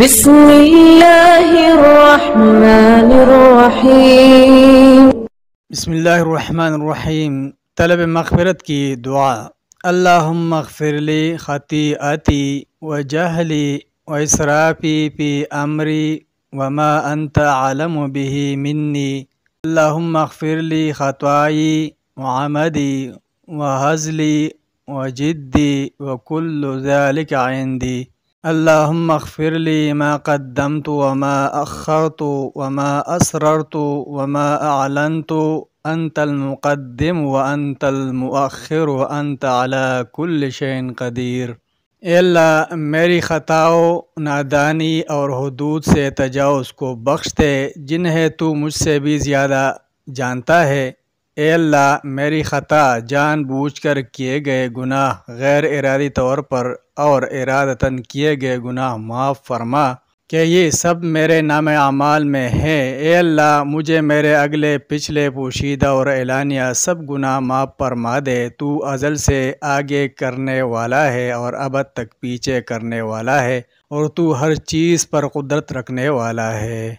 بسم الله الرحمن الرحیم۔ بسم اللہ الرحمن الرحیم۔ طلب مغفرت کی دعا۔ اللہم اغفر لی خطیئتی وجہلی واسرافی فی امری وما انت عالم به منی۔ اللہم اغفر لی خطائی وعمدی وہزلی وجدی وکل ذلک عندی۔ اللہم اغفر لی ما قدمت وما اخرت وما اسررت وما اعلنت انت المقدم وانت المؤخر وانت على کل شیء قدیر۔ اے اللہ میری خطاؤں، نادانی اور حدود سے تجاوز کو بخش دے جنہیں تو مجھ سے بھی زیادہ جانتا ہے۔ اے اللہ میری خطا، جان بوجھ کر کیے گئے گناہ، غیر ارادی طور پر اور ارادتاً کیے گئے گناہ معاف فرما کہ یہ سب میرے نام اعمال میں ہے۔ اے اللہ مجھے میرے اگلے پچھلے پوشیدہ اور اعلانیہ سب گناہ معاف فرما دے۔ تو ازل سے آگے کرنے والا ہے اور ابد تک پیچھے کرنے والا ہے، اور تو ہر چیز پر قدرت رکھنے والا ہے۔